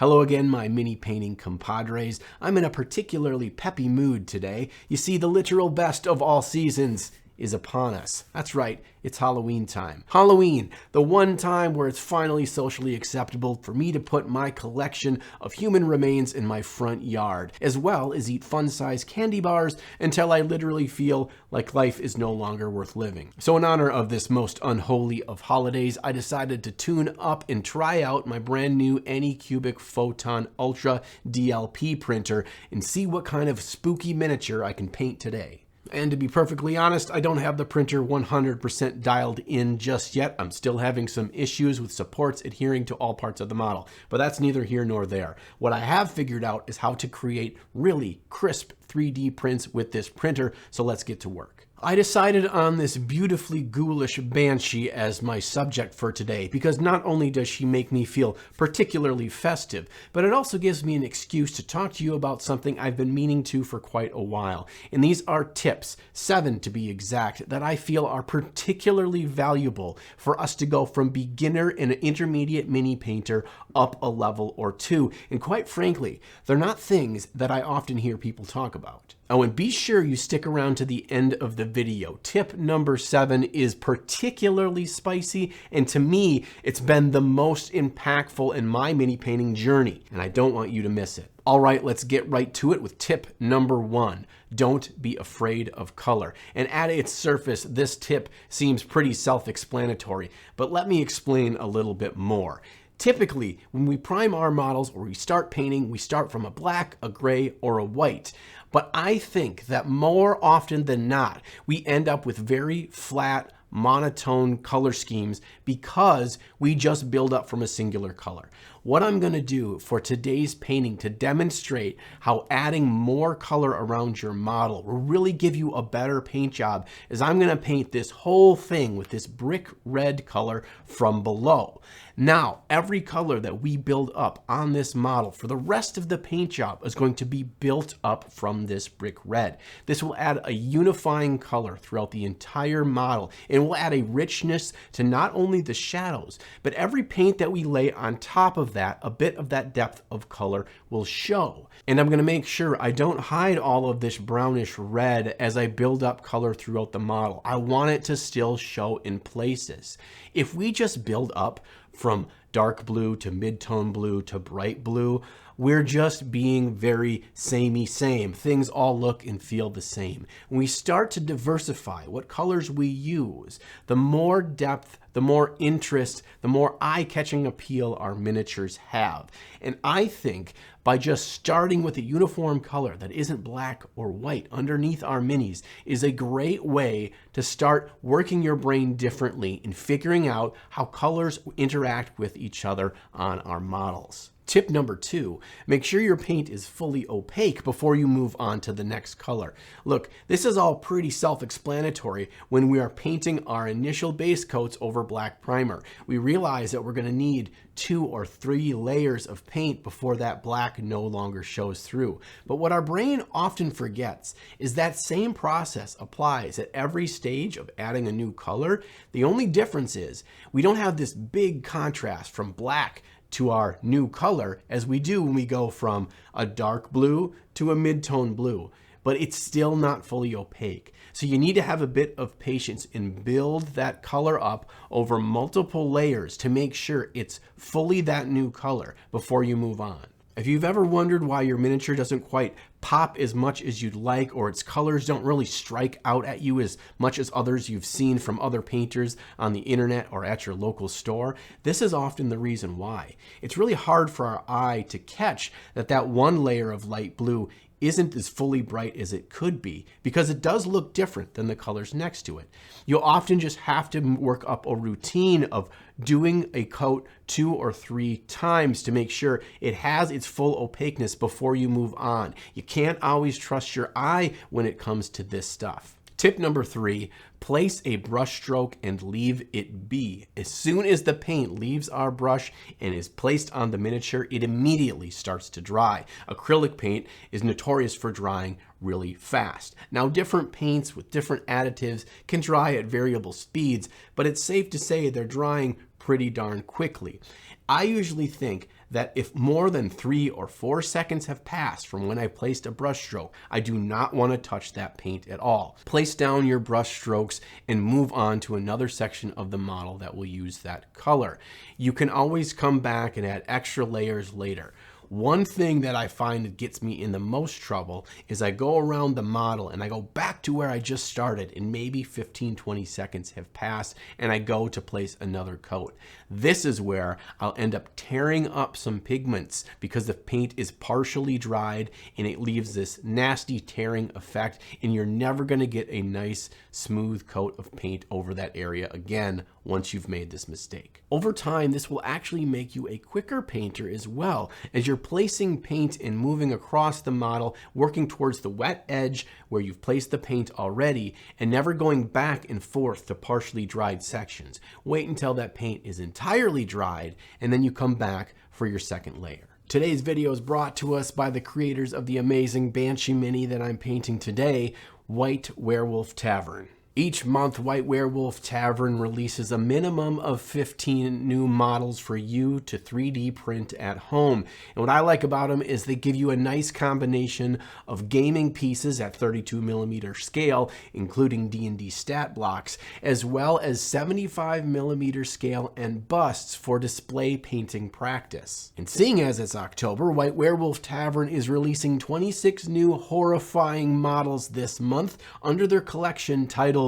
Hello again, my mini painting compadres. I'm in a particularly peppy mood today. You see, the literal best of all seasons is upon us. That's right, it's Halloween time. Halloween, the one time where it's finally socially acceptable for me to put my collection of human remains in my front yard, as well as eat fun-sized candy bars until I literally feel like life is no longer worth living. So in honor of this most unholy of holidays, I decided to tune up and try out my brand new Anycubic Photon Ultra DLP printer and see what kind of spooky miniature I can paint today. And to be perfectly honest, I don't have the printer 100% dialed in just yet. I'm still having some issues with supports adhering to all parts of the model, but that's neither here nor there. What I have figured out is how to create really crisp 3D prints with this printer, so let's get to work. I decided on this beautifully ghoulish banshee as my subject for today because not only does she make me feel particularly festive, but it also gives me an excuse to talk to you about something I've been meaning to for quite a while. And these are tips, 7 to be exact, that I feel are particularly valuable for us to go from beginner and intermediate mini painter up a level or two. And quite frankly, they're not things that I often hear people talk about. Oh, and be sure you stick around to the end of the video. Tip number 7 is particularly spicy, and to me, it's been the most impactful in my mini painting journey, and I don't want you to miss it. All right, let's get right to it with tip number 1. Don't be afraid of color. And at its surface, this tip seems pretty self-explanatory, but let me explain a little bit more. Typically, when we prime our models or we start painting, we start from a black, a gray, or a white. But I think that more often than not, we end up with very flat, monotone color schemes because we just build up from a singular color. What I'm going to do for today's painting to demonstrate how adding more color around your model will really give you a better paint job is I'm going to paint this whole thing with this brick red color from below. Now, every color that we build up on this model for the rest of the paint job is going to be built up from this brick red. This will add a unifying color throughout the entire model and will add a richness to not only the shadows, but every paint that we lay on top of that, a bit of that depth of color will show. And I'm going to make sure I don't hide all of this brownish red as I build up color throughout the model. I want it to still show in places. If we just build up from dark blue to mid-tone blue to bright blue, we're just being very samey same. Things all look and feel the same. When we start to diversify what colors we use, the more depth, the more interest, the more eye-catching appeal our miniatures have. And I think by just starting with a uniform color that isn't black or white underneath our minis is a great way to start working your brain differently and figuring out how colors interact with each other on our models. Tip number 2, make sure your paint is fully opaque before you move on to the next color. Look, this is all pretty self-explanatory when we are painting our initial base coats over black primer. We realize that we're going to need 2 or 3 layers of paint before that black no longer shows through. But what our brain often forgets is that same process applies at every stage of adding a new color. The only difference is we don't have this big contrast from black to our new color as we do when we go from a dark blue to a mid-tone blue, but it's still not fully opaque. So you need to have a bit of patience and build that color up over multiple layers to make sure it's fully that new color before you move on. If you've ever wondered why your miniature doesn't quite pop as much as you'd like, or its colors don't really strike out at you as much as others you've seen from other painters on the internet or at your local store, this is often the reason why. It's really hard for our eye to catch that one layer of light blue isn't as fully bright as it could be because it does look different than the colors next to it. You'll often just have to work up a routine of doing a coat 2 or 3 times to make sure it has its full opaqueness before you move on. You can't always trust your eye when it comes to this stuff. Tip number 3, place a brush stroke and leave it be. As soon as the paint leaves our brush and is placed on the miniature, it immediately starts to dry. Acrylic paint is notorious for drying really fast. Now, different paints with different additives can dry at variable speeds, but it's safe to say they're drying pretty darn quickly. I usually think that if more than 3 or 4 seconds have passed from when I placed a brush stroke, I do not want to touch that paint at all. Place down your brush strokes and move on to another section of the model that will use that color. You can always come back and add extra layers later. One thing that I find that gets me in the most trouble is I go around the model and I go back to where I just started and maybe 15-20 seconds have passed and I go to place another coat. This is where I'll end up tearing up some pigments because the paint is partially dried and it leaves this nasty tearing effect, and you're never going to get a nice smooth coat of paint over that area again once you've made this mistake. Over time, this will actually make you a quicker painter as well, as you're placing paint and moving across the model, working towards the wet edge where you've placed the paint already, and never going back and forth to partially dried sections. Wait until that paint is entirely dried, and then you come back for your second layer. Today's video is brought to us by the creators of the amazing Banshee Mini that I'm painting today, White WEREWOLF Tavern. Each month, White WEREWOLF Tavern releases a minimum of 15 new models for you to 3D print at home. And what I like about them is they give you a nice combination of gaming pieces at 32mm scale, including D&D stat blocks, as well as 75mm scale and busts for display painting practice. And seeing as it's October, White WEREWOLF Tavern is releasing 26 new horrifying models this month under their collection titled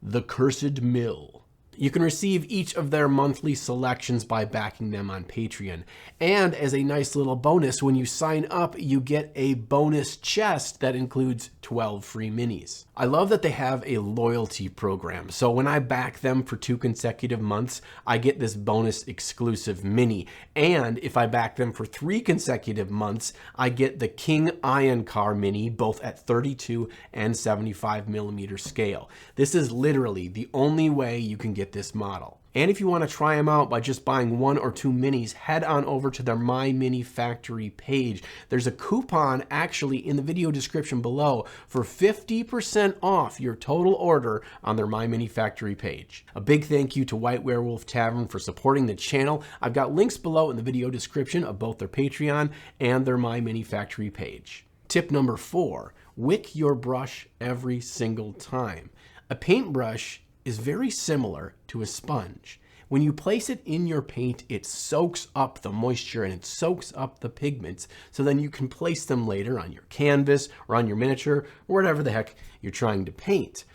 The Cursed Mill. You can receive each of their monthly selections by backing them on Patreon. And as a nice little bonus, when you sign up, you get a bonus chest that includes 12 free minis. I love that they have a loyalty program. So when I back them for 2 consecutive months, I get this bonus exclusive mini. And if I back them for 3 consecutive months, I get the King Iron Car mini, both at 32 and 75mm scale. This is literally the only way you can get this model. And if you want to try them out by just buying 1 or 2 minis, head on over to their My Mini Factory page. There's a coupon actually in the video description below for 50% off your total order on their My Mini Factory page. A big thank you to White WEREWOLF Tavern for supporting the channel. I've got links below in the video description of both their Patreon and their My Mini Factory page. Tip number 4, wick your brush every single time. A paintbrush is very similar to a sponge. When you place it in your paint, it soaks up the moisture and it soaks up the pigments, so then you can place them later on your canvas or on your miniature or whatever the heck you're trying to paint.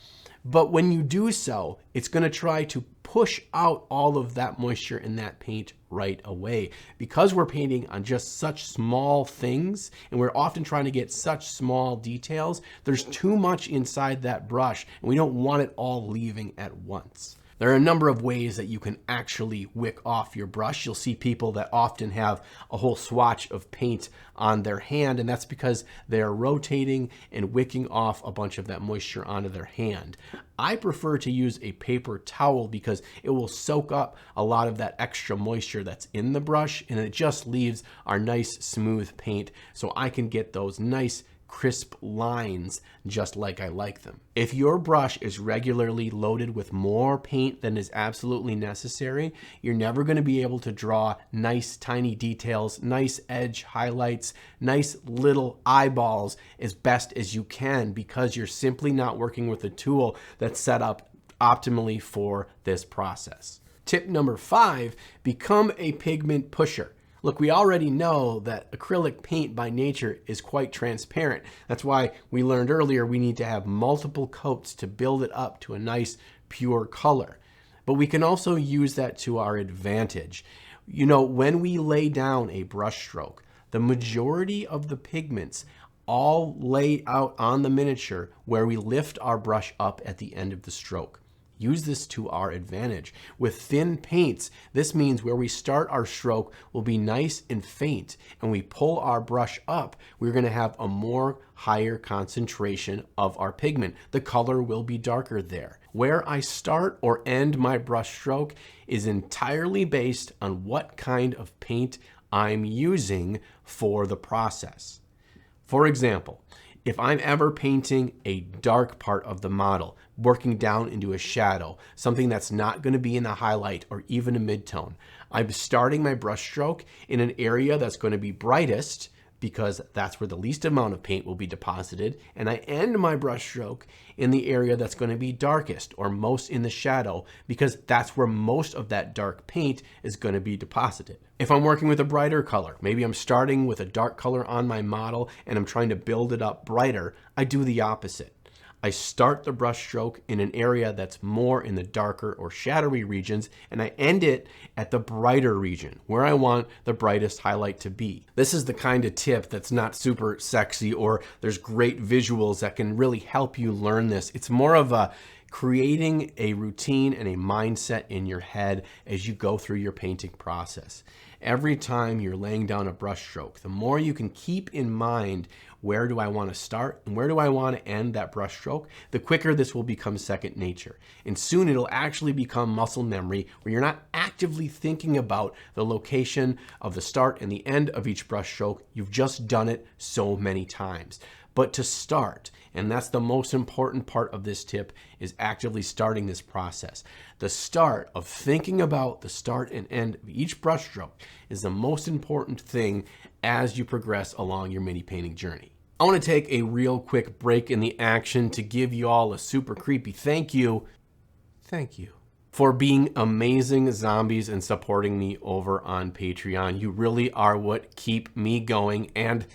But when you do so, it's going to try to push out all of that moisture in that paint right away. Because we're painting on just such small things and we're often trying to get such small details, there's too much inside that brush and we don't want it all leaving at once. There are a number of ways that you can actually wick off your brush. You'll see people that often have a whole swatch of paint on their hand, and that's because they're rotating and wicking off a bunch of that moisture onto their hand. I prefer to use a paper towel because it will soak up a lot of that extra moisture that's in the brush, and it just leaves our nice smooth paint so I can get those nice crisp lines just like I like them. If your brush is regularly loaded with more paint than is absolutely necessary, you're never going to be able to draw nice tiny details, nice edge highlights, nice little eyeballs as best as you can, because you're simply not working with a tool that's set up optimally for this process. Tip number 5, become a pigment pusher. Look, we already know that acrylic paint by nature is quite transparent. That's why we learned earlier we need to have multiple coats to build it up to a nice pure color. But we can also use that to our advantage. You know, when we lay down a brush stroke, the majority of the pigments all lay out on the miniature where we lift our brush up at the end of the stroke. Use this to our advantage. With thin paints, this means where we start our stroke will be nice and faint, and we pull our brush up, we're going to have a more higher concentration of our pigment. The color will be darker there. Where I start or end my brush stroke is entirely based on what kind of paint I'm using for the process. For example, If I'm ever painting a dark part of the model, working down into a shadow, something that's not going to be in a highlight or even a midtone, I'm starting my brush stroke in an area that's going to be brightest because that's where the least amount of paint will be deposited, and I end my brush stroke in the area that's going to be darkest or most in the shadow because that's where most of that dark paint is going to be deposited. If I'm working with a brighter color, maybe I'm starting with a dark color on my model and I'm trying to build it up brighter, I do the opposite. I start the brush stroke in an area that's more in the darker or shadowy regions, and I end it at the brighter region where I want the brightest highlight to be. This is the kind of tip that's not super sexy, or there's great visuals that can really help you learn this. It's more of a creating a routine and a mindset in your head as you go through your painting process. Every time you're laying down a brush stroke, the more you can keep in mind where do I want to start and where do I want to end that brush stroke, the quicker this will become second nature. And soon it'll actually become muscle memory where you're not actively thinking about the location of the start and the end of each brush stroke. You've just done it so many times. But to start, and that's the most important part of this tip, is actively starting this process. The start of thinking about the start and end of each brush stroke is the most important thing as you progress along your mini painting journey. I want to take a real quick break in the action to give you all a super creepy thank you for being amazing zombies and supporting me over on Patreon. You really are what keep me going and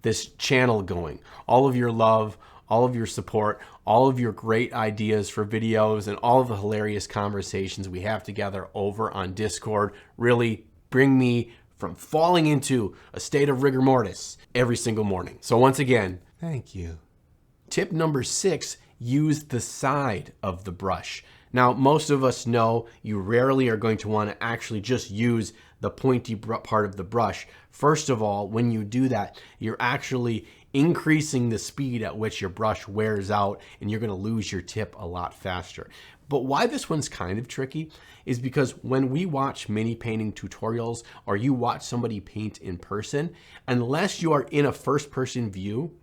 this channel going. All of your love, all of your support, all of your great ideas for videos, and all of the hilarious conversations we have together over on Discord really bring me from falling into a state of rigor mortis every single morning. So once again, thank you. Tip number 6, use the side of the brush. Now, most of us know you rarely are going to want to actually just use the pointy part of the brush. First of all, when you do that, you're actually increasing the speed at which your brush wears out, and you're going to lose your tip a lot faster. But why this one's kind of tricky is because when we watch mini painting tutorials or you watch somebody paint in person, unless you are in a first-person view,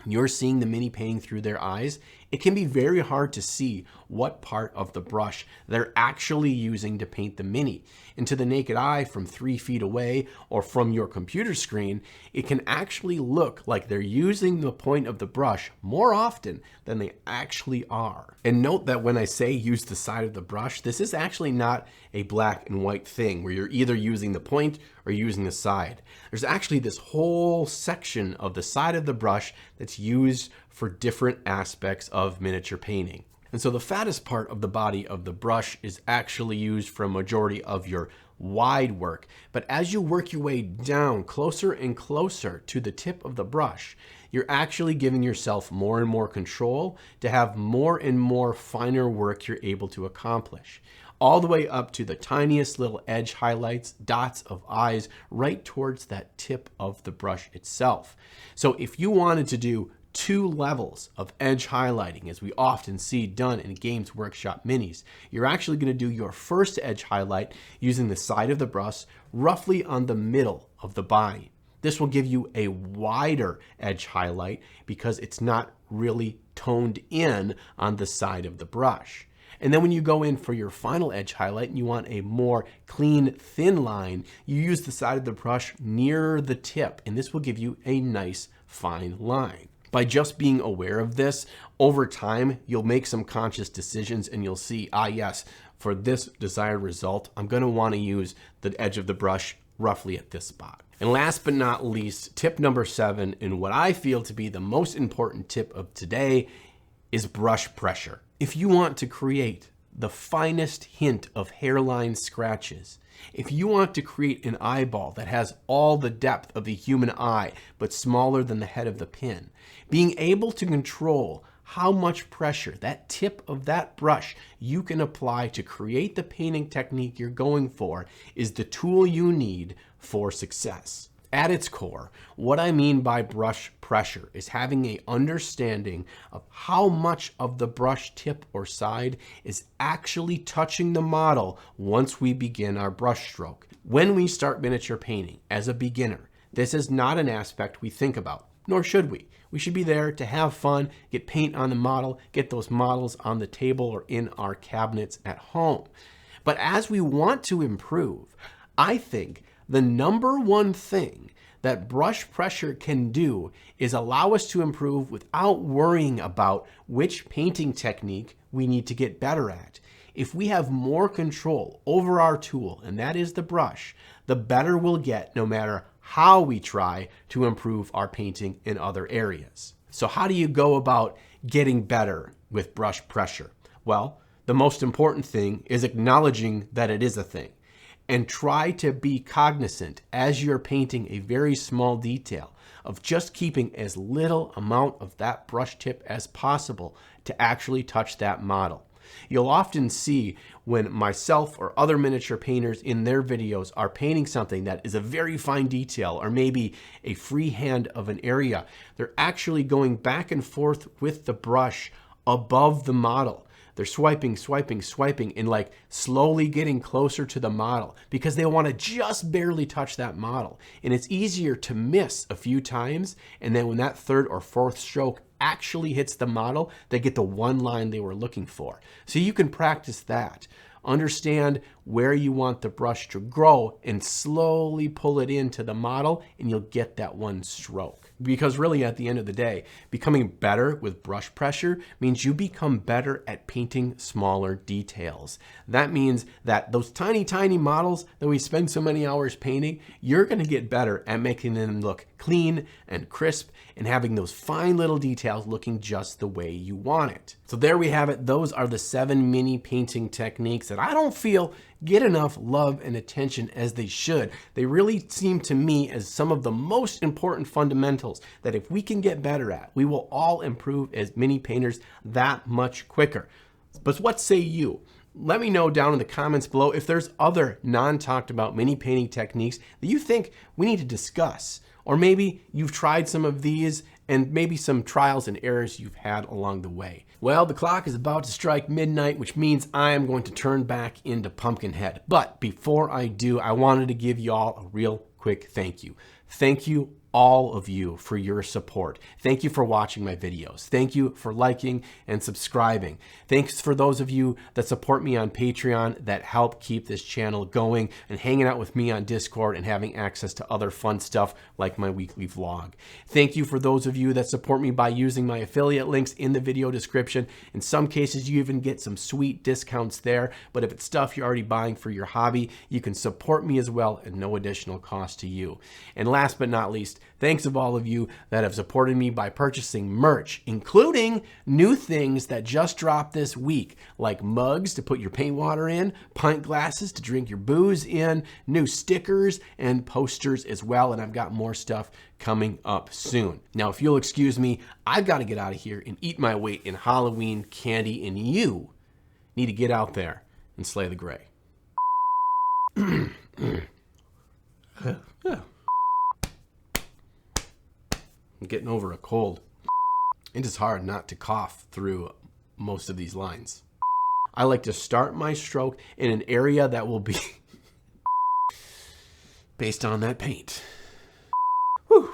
you're seeing the mini painting through their eyes, it can be very hard to see what part of the brush they're actually using to paint the mini. And to the naked eye from 3 feet away or from your computer screen, it can actually look like they're using the point of the brush more often than they actually are. And note that when I say use the side of the brush, this is actually not a black and white thing where you're either using the point or using the side. There's actually this whole section of the side of the brush that's used for different aspects of miniature painting. And so the fattest part of the body of the brush is actually used for a majority of your wide work. But as you work your way down closer and closer to the tip of the brush, you're actually giving yourself more and more control to have more and more finer work you're able to accomplish. All the way up to the tiniest little edge highlights, dots of eyes, right towards that tip of the brush itself. So if you wanted to do 2 levels of edge highlighting, as we often see done in Games Workshop minis, you're actually going to do your first edge highlight using the side of the brush roughly on the middle of the body. This will give you a wider edge highlight because it's not really toned in on the side of the brush. And then when you go in for your final edge highlight and you want a more clean, thin line, you use the side of the brush near the tip, and this will give you a nice, fine line. By just being aware of this, over time, you'll make some conscious decisions and you'll see, yes, for this desired result, I'm going to want to use the edge of the brush roughly at this spot. And last but not least, tip number 7, and what I feel to be the most important tip of today, is brush pressure. If you want to create the finest hint of hairline scratches, if you want to create an eyeball that has all the depth of the human eye, but smaller than the head of the pin, being able to control how much pressure, that tip of that brush, you can apply to create the painting technique you're going for is the tool you need for success. At its core, what I mean by brush pressure is having an understanding of how much of the brush tip or side is actually touching the model once we begin our brush stroke. When we start miniature painting as a beginner, this is not an aspect we think about. nor should we. We should be there to have fun, get paint on the model, get those models on the table or in our cabinets at home. But as we want to improve, I think the number one thing that brush pressure can do is allow us to improve without worrying about which painting technique we need to get better at. If we have more control over our tool, and that is the brush, the better we'll get no matter how we try to improve our painting in other areas. So how do you go about getting better with brush pressure? Well, the most important thing is acknowledging that it is a thing, and try to be cognizant as you're painting a very small detail of just keeping as little amount of that brush tip as possible to actually touch that model. You'll often see when myself or other miniature painters in their videos are painting something that is a very fine detail or maybe a free hand of an area, they're actually going back and forth with the brush above the model. They're swiping, swiping, swiping, and like slowly getting closer to the model because they want to just barely touch that model. And it's easier to miss a few times, and then when that third or fourth stroke actually hits the model, they get the one line they were looking for. So you can practice that. Understand where you want the brush to grow and slowly pull it into the model, and you'll get that one stroke. Because really at the end of the day, becoming better with brush pressure means you become better at painting smaller details. That means that those tiny, tiny models that we spend so many hours painting, you're gonna get better at making them look clean and crisp and having those fine little details looking just the way you want it. So there we have it. Those are the 7 mini painting techniques that I don't feel get enough love and attention as they should. They really seem to me as some of the most important fundamentals that if we can get better at, we will all improve as mini painters that much quicker. But what say you? Let me know down in the comments below if there's other non-talked about mini painting techniques that you think we need to discuss. Or maybe you've tried some of these and maybe some trials and errors you've had along the way. Well, the clock is about to strike midnight, which means I am going to turn back into Pumpkinhead. But before I do, I wanted to give you all a real quick thank you. Thank you, all of you, for your support. Thank you for watching my videos. Thank you for liking and subscribing. Thanks for those of you that support me on Patreon that help keep this channel going and hanging out with me on Discord and having access to other fun stuff like my weekly vlog. Thank you for those of you that support me by using my affiliate links in the video description. In some cases, you even get some sweet discounts there, but if it's stuff you're already buying for your hobby, you can support me as well at no additional cost to you. And last but not least, thanks of all of you that have supported me by purchasing merch, including new things that just dropped this week, like mugs to put your paint water in, pint glasses to drink your booze in, new stickers and posters as well, and I've got more stuff coming up soon. Now, if you'll excuse me, I've got to get out of here and eat my weight in Halloween candy, and you need to get out there and slay the gray. I'm getting over a cold. It is hard not to cough through most of these lines. I like to start my stroke in an area that will be based on that paint. Whew.